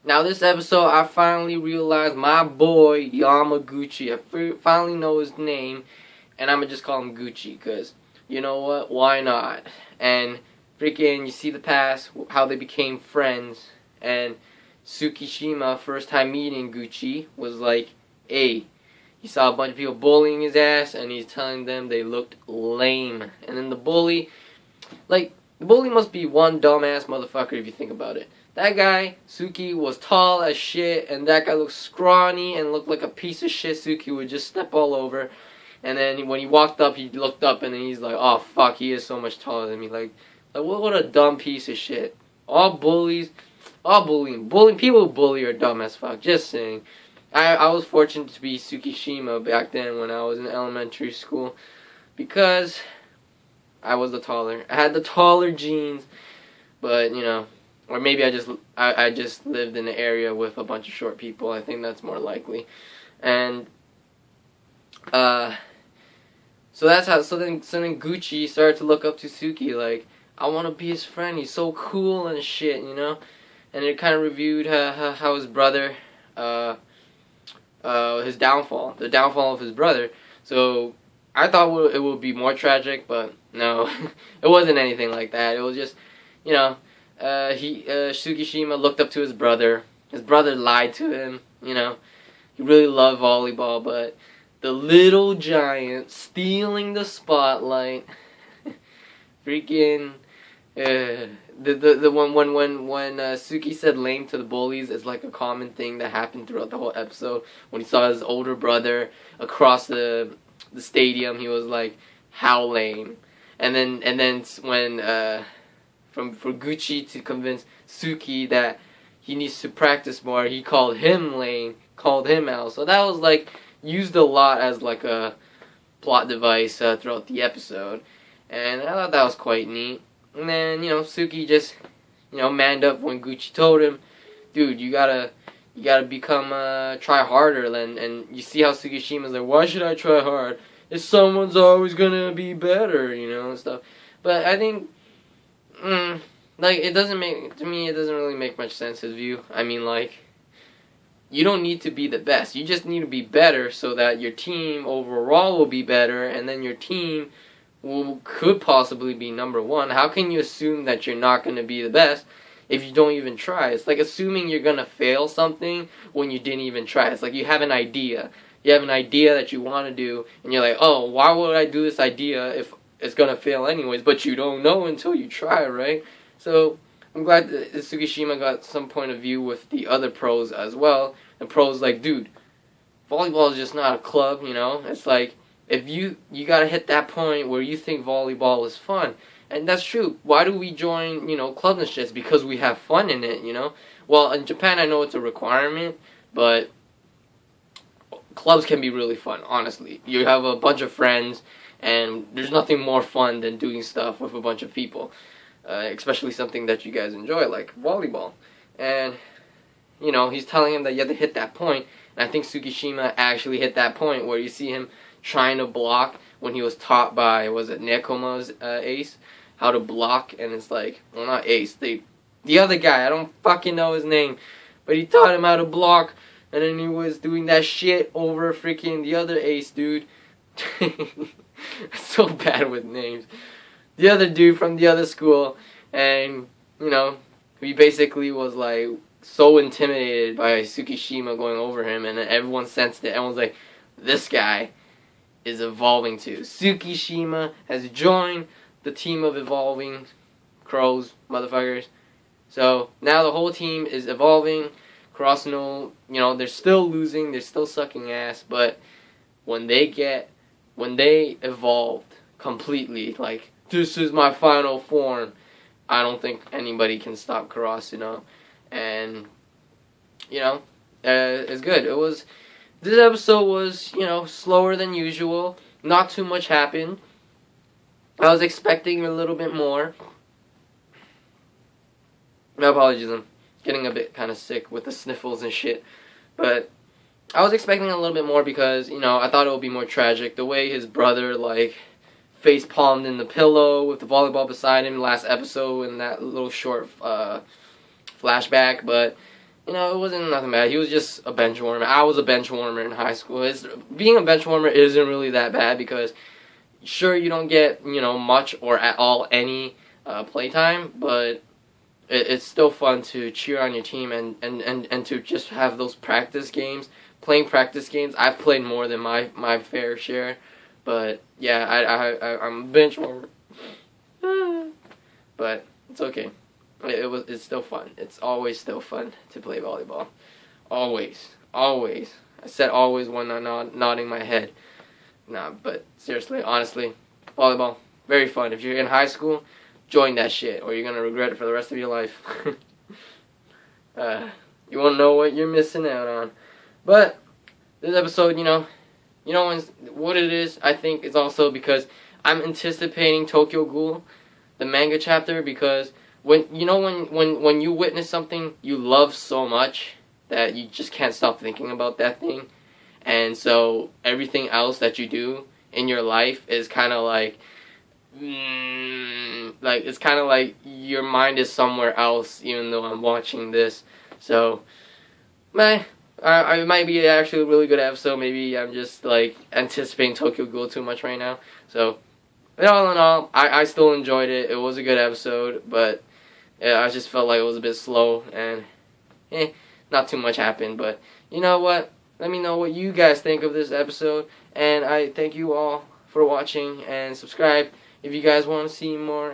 Now this episode, I finally realized my boy Yamaguchi. I finally know his name, and I'm gonna just call him Gucci, cause you know what? Why not? And freaking, you see the past, how they became friends, and Tsukishima, first time meeting Gucci, was like, hey, he saw a bunch of people bullying his ass, and he's telling them they looked lame. And then the bully must be one dumbass motherfucker if you think about it. That guy, Suki, was tall as shit, and that guy looked scrawny and looked like a piece of shit Suki would just step all over. And then when he walked up, he looked up, and then he's like, oh, fuck, he is so much taller than me. Like what a dumb piece of shit. All bullying. People who bully are dumb as fuck, just saying. I was fortunate to be Tsukishima back then when I was in elementary school, because I was the taller. I had the taller genes, but, you know, or maybe I just lived in an area with a bunch of short people. I think that's more likely. And so that's how. So then Gucci started to look up to Suki. Like, I want to be his friend. He's so cool and shit, you know. And it kind of reviewed how his brother, his downfall, the downfall of his brother. So I thought it would be more tragic, but no, it wasn't anything like that. It was just, you know. Tsukishima looked up to his brother. His brother lied to him, you know. He really loved volleyball, but the little giant stealing the spotlight. Freaking the one when Suki said lame to the bullies is like a common thing that happened throughout the whole episode. When he saw his older brother across the stadium, he was like, how lame. And then when for Gucci to convince Suki that he needs to practice more, he called him lame, called him out. So that was like used a lot as like a plot device throughout the episode, and I thought that was quite neat. And then, you know, Suki just, you know, manned up when Gucci told him, dude, you gotta become try harder. And you see how Tsukishima's like, why should I try hard? If someone's always gonna be better, you know, and stuff. But I think. Like, it doesn't really make much sense, his view. I mean, like, you don't need to be the best. You just need to be better so that your team overall will be better, and then your team could possibly be number one. How can you assume that you're not going to be the best if you don't even try? It's like assuming you're going to fail something when you didn't even try. It's like you have an idea. You have an idea that you want to do, and you're like, oh, why would I do this idea if it's gonna fail anyways? But you don't know until you try, right? So I'm glad that Tsukishima got some point of view with the other pros as well. And pros like, dude, volleyball is just not a club, you know. It's like, if you gotta hit that point where you think volleyball is fun, and that's true. Why do we join, you know, clubs and shit? It's because we have fun in it, you know. Well, in Japan, I know it's a requirement, but clubs can be really fun. Honestly, you have a bunch of friends. And there's nothing more fun than doing stuff with a bunch of people, especially something that you guys enjoy, like volleyball. And, you know, he's telling him that you have to hit that point. And I think Tsukishima actually hit that point where you see him trying to block when he was taught by, was it Nekoma's ace, how to block. And it's like, well, not ace, the other guy, I don't fucking know his name, but he taught him how to block. And then he was doing that shit over freaking the other ace dude. So bad with names. The other dude from the other school, and, you know, he basically was like so intimidated by Tsukishima going over him, and everyone sensed it. Everyone's like, this guy is evolving too. Tsukishima has joined the team of evolving crows, motherfuckers. So now the whole team is evolving. Karasuno, you know, they're still losing, they're still sucking ass, but when they evolved completely, like, this is my final form, I don't think anybody can stop Karasuno. And, you know, it's good. This episode was, you know, slower than usual. Not too much happened. I was expecting a little bit more. My apologies, I'm getting a bit kind of sick with the sniffles and shit. But I was expecting a little bit more because, you know, I thought it would be more tragic. The way his brother, like, face palmed in the pillow with the volleyball beside him last episode in that little short flashback. But you know, it wasn't nothing bad. He was just a bench warmer. I was a bench warmer in high school. Being a bench warmer isn't really that bad because, sure, you don't get, you know, much or at all any playtime, but it's still fun to cheer on your team and to just have those practice games. Playing practice games, I've played more than my fair share, but yeah, I'm a bench warmer. But it's okay. It's still fun. It's always still fun to play volleyball. Always. I said always when I'm nodding my head. Nah, but seriously, honestly, volleyball, very fun. If you're in high school, join that shit, or you're gonna regret it for the rest of your life. You won't know what you're missing out on. But this episode, you know what it is. I think it's also because I'm anticipating Tokyo Ghoul, the manga chapter, because when you witness something you love so much that you just can't stop thinking about that thing, and so everything else that you do in your life is kind of like it's kind of like your mind is somewhere else, even though I'm watching this. So, it might be actually a really good episode. Maybe I'm just like anticipating Tokyo Ghoul too much right now. So, all in all, I still enjoyed it. It was a good episode, but yeah, I just felt like it was a bit slow and not too much happened. But you know what? Let me know what you guys think of this episode, and I thank you all for watching, and subscribe if you guys want to see more.